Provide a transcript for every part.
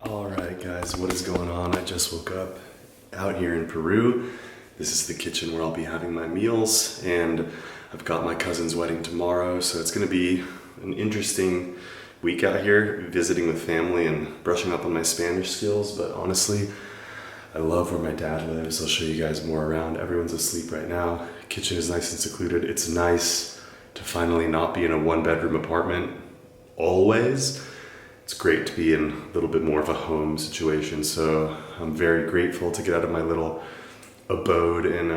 Alright guys, what is going on? I just woke up out here in Peru. This is the kitchen where I'll be having my meals, and I've got my cousin's wedding tomorrow, so it's gonna be an interesting week out here visiting with family and brushing up on my Spanish skills. But honestly, I love where my dad lives. I'll show you guys more around. Everyone's asleep right now. Kitchen is nice and secluded. It's nice to finally not be in a one-bedroom apartment always. It's great to be in a little bit more of a home situation. So I'm very grateful to get out of my little abode in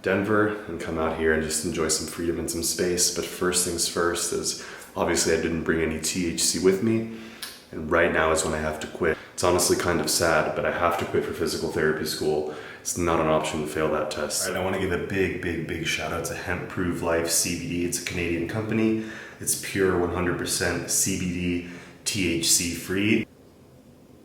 Denver and come out here and just enjoy some freedom and some space. But first things first is obviously I didn't bring any THC with me, and right now is when I have to quit. It's honestly kind of sad, but I have to quit for physical therapy school. It's not an option to fail that test. All right, I want to give a big shout out to Hemp Proof Life CBD. It's a Canadian company. It's pure 100% CBD, THC free.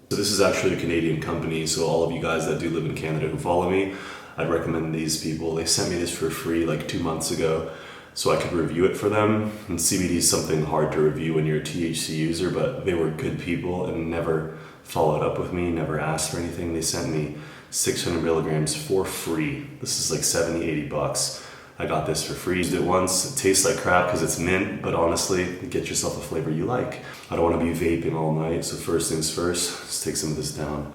So this is actually a Canadian company, so all of you guys that do live in Canada who follow me, I'd recommend these people. They sent me this for free like 2 months ago so I could review it for them. And CBD is something hard to review when you're a THC user, but they were good people and never followed up with me, never asked for anything. They sent me 600 milligrams for free. This is like 70, 80 bucks. I got this for free. Used it once. It tastes like crap because it's mint, but honestly, get yourself a flavor you like. I don't want to be vaping all night, so first things first, let's take some of this down.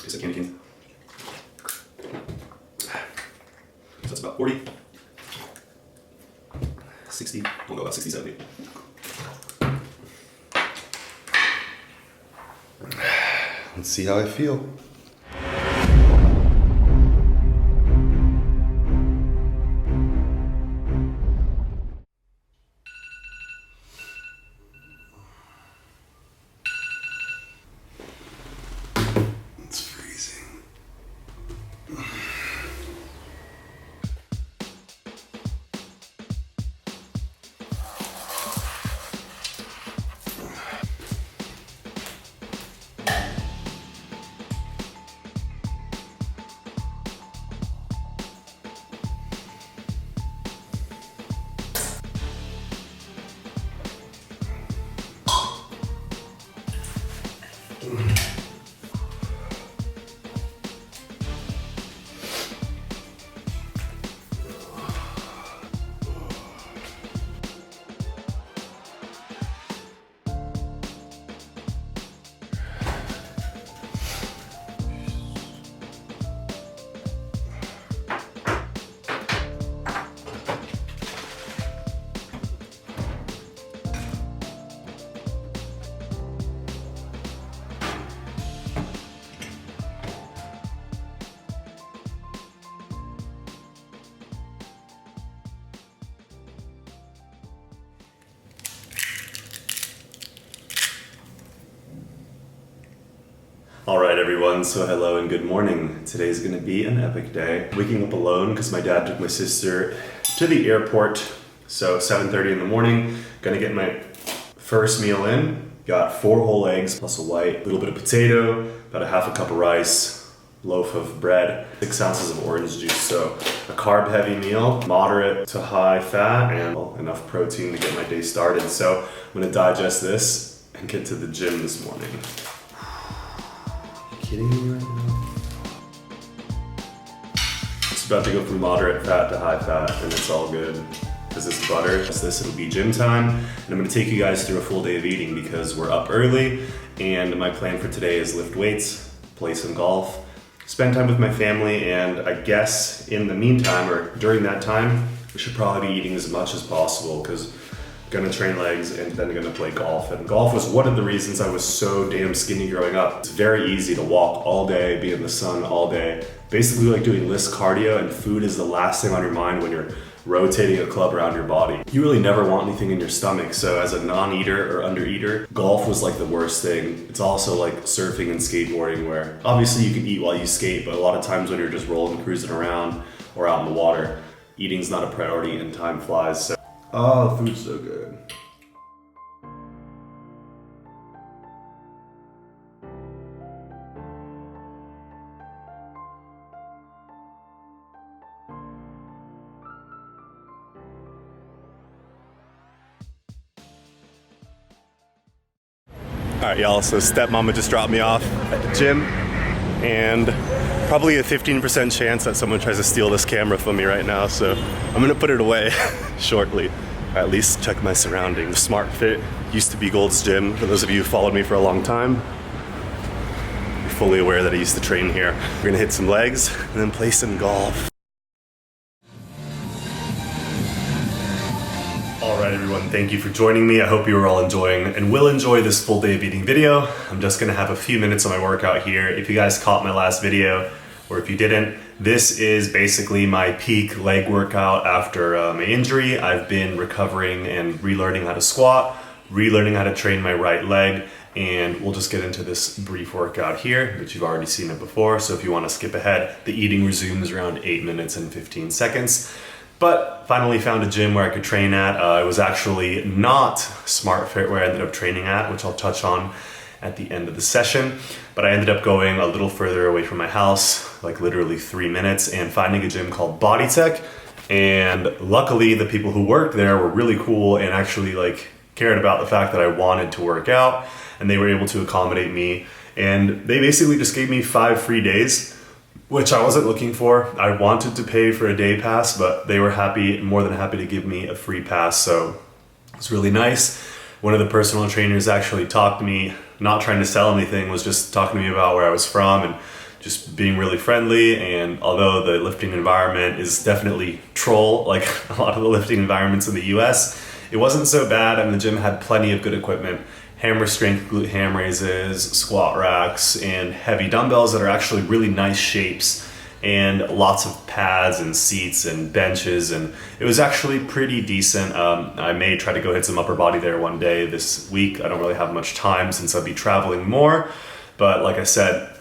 Is it candy cane? So that's about 40, 60, we'll go about 60, 70. Let's see how I feel. It's freezing. All right, everyone, so hello and good morning. Today's gonna be an epic day. Waking up alone because my dad took my sister to the airport. So 7:30 in the morning, gonna get my first meal in. Got 4 whole eggs plus a white, a little bit of potato, about a half a cup of rice, loaf of bread, 6 ounces of orange juice. So a carb heavy meal, moderate to high fat, and enough protein to get my day started. So I'm gonna digest this and get to the gym this morning. Kidding me right now? It's about to go from moderate fat to high fat, and it's all good because it's butter. It'll be gym time, and I'm gonna take you guys through a full day of eating because we're up early, and my plan for today is lift weights, play some golf, spend time with my family, and I guess in the meantime, or during that time, we should probably be eating as much as possible because gonna train legs and then gonna play golf. And golf was one of the reasons I was so damn skinny growing up. It's very easy to walk all day, be in the sun all day, basically like doing list cardio, and food is the last thing on your mind when you're rotating a club around your body. You really never want anything in your stomach, so as a non-eater or under-eater, golf was like the worst thing. It's also like surfing and skateboarding where obviously you can eat while you skate, but a lot of times when you're just rolling, cruising around or out in the water, eating's not a priority and time flies. So oh, the food's so good. Alright y'all, so stepmama just dropped me off at the gym, and probably a 15% chance that someone tries to steal this camera from me right now, so I'm gonna put it away shortly. Or at least check my surroundings. Smart Fit used to be Gold's Gym. For those of you who followed me for a long time, you're fully aware that I used to train here. We're gonna hit some legs and then play some golf. Alright everyone, thank you for joining me. I hope you are all enjoying and will enjoy this full day of eating video. I'm just gonna have a few minutes on my workout here. If you guys caught my last video, or if you didn't, this is basically my peak leg workout after my injury. I've been recovering and relearning how to squat, relearning how to train my right leg, and we'll just get into this brief workout here, but you've already seen it before, so if you want to skip ahead, the eating resumes around 8 minutes and 15 seconds. But finally found a gym where I could train at. It was actually not Smart Fit where I ended up training at, which I'll touch on at the end of the session. But I ended up going a little further away from my house, like literally 3 minutes, and finding a gym called BodyTech. And luckily the people who worked there were really cool and actually like cared about the fact that I wanted to work out, and they were able to accommodate me. And they basically just gave me 5 free days, which I wasn't looking for. I wanted to pay for a day pass, but they were more than happy to give me a free pass, so it's really nice. One of the personal trainers actually talked to me, not trying to sell anything, was just talking to me about where I was from and just being really friendly. And although the lifting environment is definitely troll, like a lot of the lifting environments in the US, it wasn't so bad. I mean, the gym had plenty of good equipment. Hammer strength glute ham raises, squat racks, and heavy dumbbells that are actually really nice shapes, and lots of pads and seats and benches, and it was actually pretty decent. I may try to go hit some upper body there one day this week. I don't really have much time since I'll be traveling more, but like I said,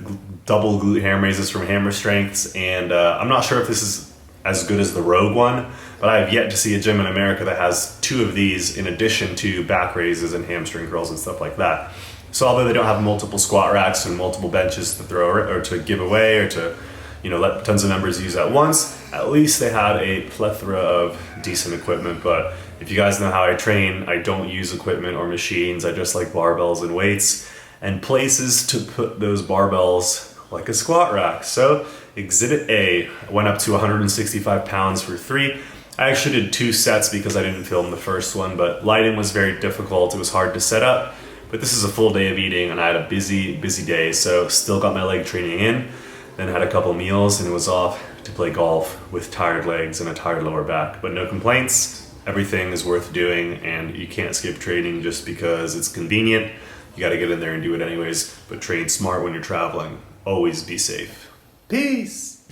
double glute ham raises from Hammer Strengths, and I'm not sure if this is as good as the Rogue one, but I have yet to see a gym in America that has 2 of these in addition to back raises and hamstring curls and stuff like that. So although they don't have multiple squat racks and multiple benches to throw or to give away or to, you know, let tons of members use at once, at least they had a plethora of decent equipment. But if you guys know how I train, I don't use equipment or machines. I just like barbells and weights and places to put those barbells, like a squat rack. So Exhibit A went up to 165 pounds for 3. I actually did 2 sets because I didn't film the first one, but lighting was very difficult. It was hard to set up, but this is a full day of eating and I had a busy day, so still got my leg training in, then had a couple meals and was off to play golf with tired legs and a tired lower back. But no complaints, everything is worth doing, and you can't skip training just because it's convenient. You gotta get in there and do it anyways, but train smart when you're traveling. Always be safe. Peace!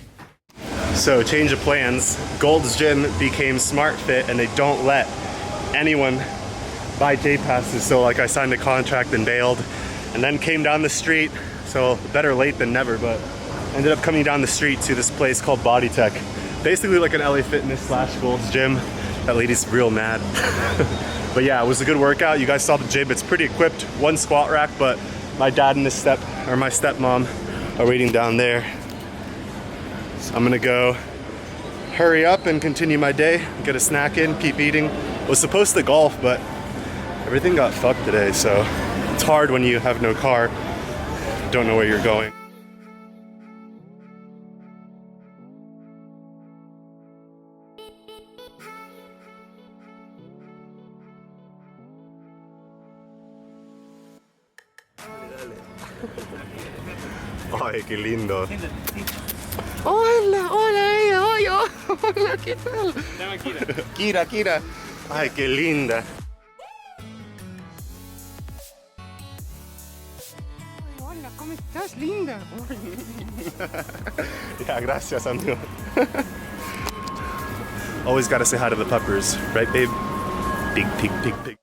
So, change of plans. Gold's Gym became Smart Fit and they don't let anyone buy day passes, so like I signed a contract and bailed, and then came down the street, so better late than never, but ended up coming down the street to this place called BodyTech. Basically like an LA Fitness / Gold's Gym. That lady's real mad. But yeah, it was a good workout. You guys saw the gym, it's pretty equipped. 1 squat rack, but my dad and my stepmom are waiting down there. So I'm gonna go hurry up and continue my day, get a snack in, keep eating. Was supposed to golf, but everything got fucked today, so it's hard when you have no car, don't know where you're going. Ay, qué lindo. Hola, hola, hola, ¿qué tal? Kira. Ay, qué linda. Hola, ¿cómo estás, linda? Yeah, gracias, amigo. Always gotta say hi to the puppers, right, babe? Big pig.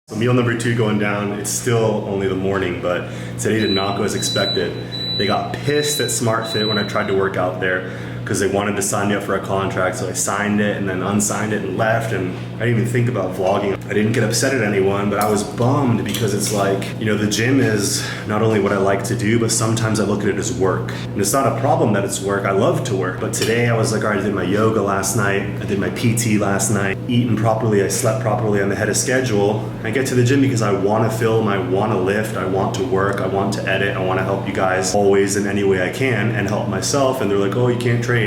So meal number 2 going down. It's still only the morning, but today did not go as expected. They got pissed at Smart Fit when I tried to work out there. because they wanted to sign me up for a contract, so I signed it and then unsigned it and left, and I didn't even think about vlogging. I didn't get upset at anyone, but I was bummed because it's like, you know, the gym is not only what I like to do, but sometimes I look at it as work. And it's not a problem that it's work, I love to work, but today I was like, all right, I did my yoga last night, I did my PT last night, eaten properly, I slept properly, I'm ahead of schedule. I get to the gym because I want to film, I want to lift, I want to work, I want to edit, I want to help you guys always in any way I can and help myself, and they're like, oh, you can't train.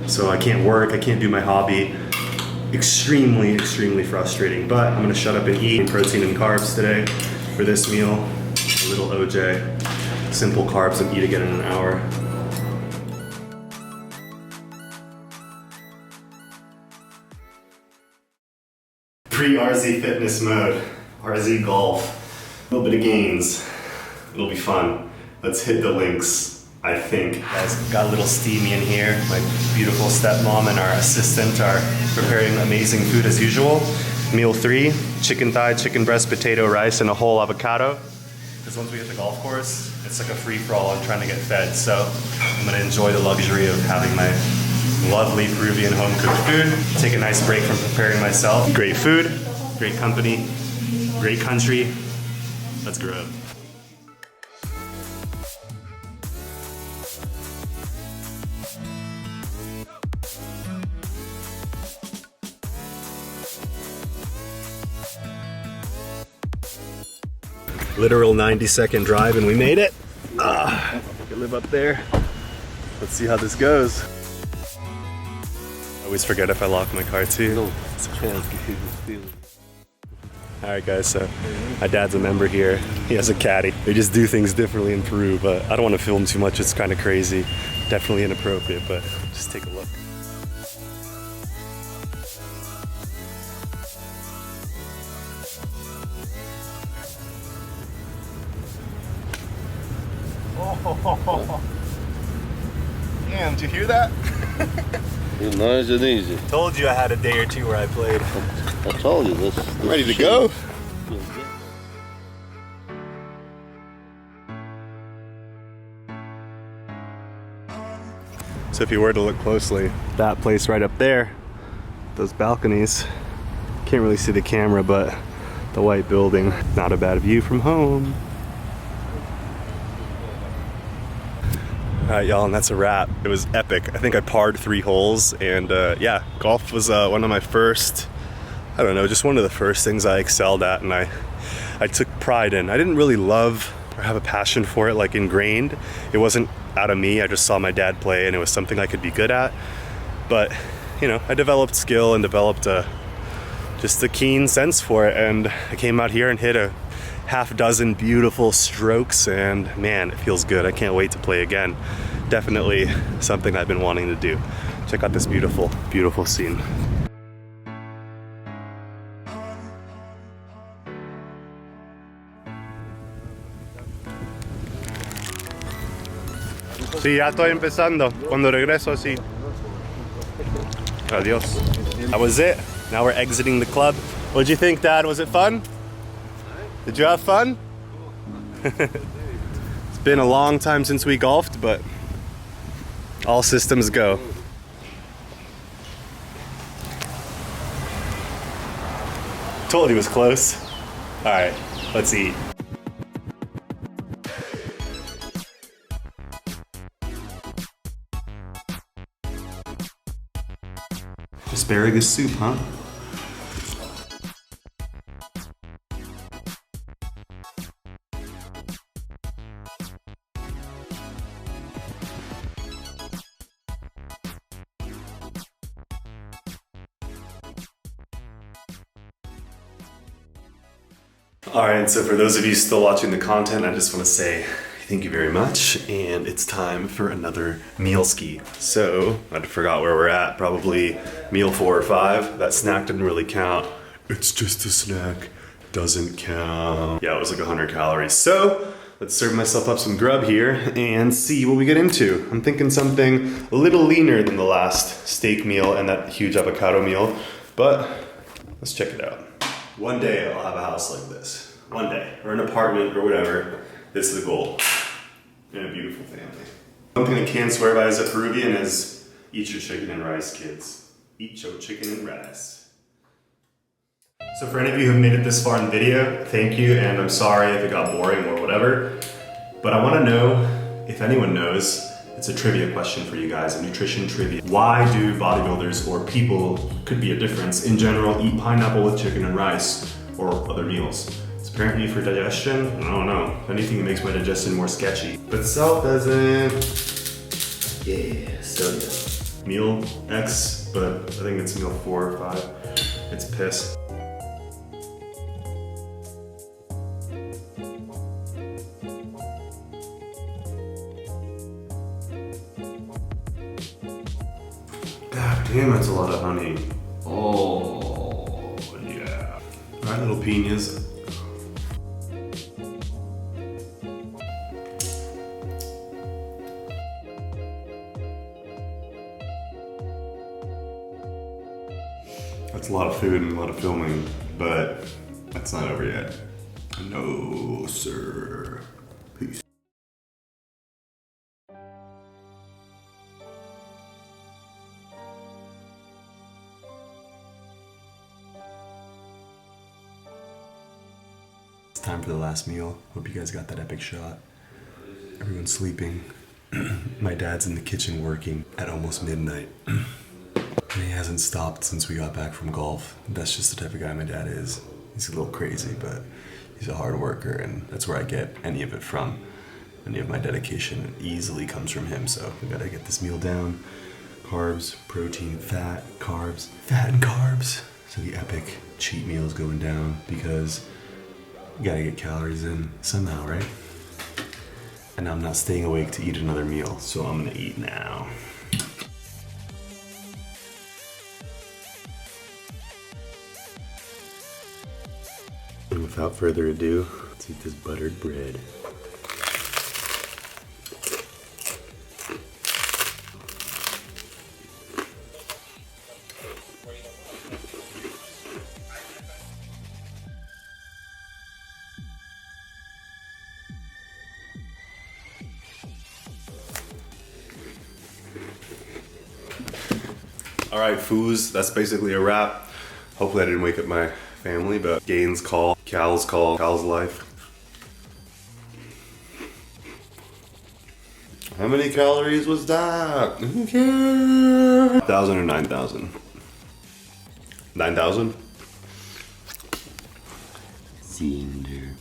So I can't work, I can't do my hobby. Extremely, extremely frustrating, but I'm gonna shut up and eat protein and carbs today for this meal. A little OJ, simple carbs, and eat again in an hour. Pre-RZ fitness mode, RZ golf, a little bit of gains. It'll be fun. Let's hit the links. I think. Guys, got a little steamy in here. My beautiful stepmom and our assistant are preparing amazing food as usual. Meal 3, chicken thigh, chicken breast, potato, rice, and a whole avocado. Because once we hit the golf course, it's like a free-for-all. I'm trying to get fed, so I'm gonna enjoy the luxury of having my lovely Peruvian home-cooked food. Take a nice break from preparing myself. Great food, great company, great country. Let's grow up. Literal 90-second drive and we made it. I can live up there. Let's see how this goes. I always forget if I lock my car too. Alright guys, so my dad's a member here. He has a caddy. They just do things differently in Peru, but I don't want to film too much. It's kind of crazy. Definitely inappropriate, but just take a look. Oh. Damn, did you hear that? Nice and easy. Told you I had a day or two where I played. I told you this. Ready to go? So if you were to look closely, that place right up there, those balconies, can't really see the camera, but the white building, not a bad view from home. Alright y'all, and that's a wrap. It was epic. I think I parred 3 holes, and yeah, golf was one of my first, I don't know, just one of the first things I excelled at, and I took pride in. I didn't really love or have a passion for it, like ingrained. It wasn't out of me, I just saw my dad play and it was something I could be good at. But, you know, I developed skill and developed just a keen sense for it, and I came out here and hit a half-dozen beautiful strokes, and man, it feels good. I can't wait to play again. Definitely something I've been wanting to do. Check out this beautiful, beautiful scene. Sí, ya estoy empezando. Cuando regreso, sí. Adios. That was it. Now we're exiting the club. What'd you think, Dad? Was it fun? Did you have fun? It's been a long time since we golfed, but all systems go. Told you it was close. All right, let's eat. Asparagus soup, huh? Alright, so for those of you still watching the content, I just want to say thank you very much, and it's time for another meal ski. So, I forgot where we're at, probably meal 4 or 5. That snack didn't really count. It's just a snack, doesn't count. Yeah, it was like 100 calories. So, let's serve myself up some grub here and see what we get into. I'm thinking something a little leaner than the last steak meal and that huge avocado meal, but let's check it out. One day I'll have a house like this. One day, or an apartment or whatever. This is the goal. And a beautiful family. One thing I can swear by as a Peruvian is Eat your chicken and rice, kids. Eat your chicken and rice. So for any of you who made it this far in the video, thank you, and I'm sorry if it got boring or whatever. But I want to know, if anyone knows, it's a trivia question for you guys, a nutrition trivia. Why do bodybuilders or people, could be a difference, in general, eat pineapple with chicken and rice or other meals? It's apparently for digestion. I don't know. If anything, it makes my digestion more sketchy. But salt doesn't. Yeah, soda. Meal X, but I think it's meal 4 or 5. It's piss. God damn, that's a lot of honey. Oh, yeah. All right, little piñas. That's a lot of food and a lot of filming, but that's not over yet. No, sir. Peace. It's time for the last meal. Hope you guys got that epic shot. Everyone's sleeping. My dad's in the kitchen working at almost midnight. And he hasn't stopped since we got back from golf. That's just the type of guy my dad is. He's a little crazy, but he's a hard worker, and that's where I get any of it from. Any of my dedication easily comes from him, so we gotta get this meal down. Carbs, protein, fat, carbs, fat and carbs. So the epic cheat meal is going down because you gotta get calories in somehow, right? And I'm not staying awake to eat another meal, so I'm gonna eat now. And without further ado, let's eat this buttered bread. All right, foos, that's basically a wrap. Hopefully I didn't wake up my family, but Gaines call, Cal's life. How many calories was that? Who cares? 1,000 or 9,000? 9,000? Cinder.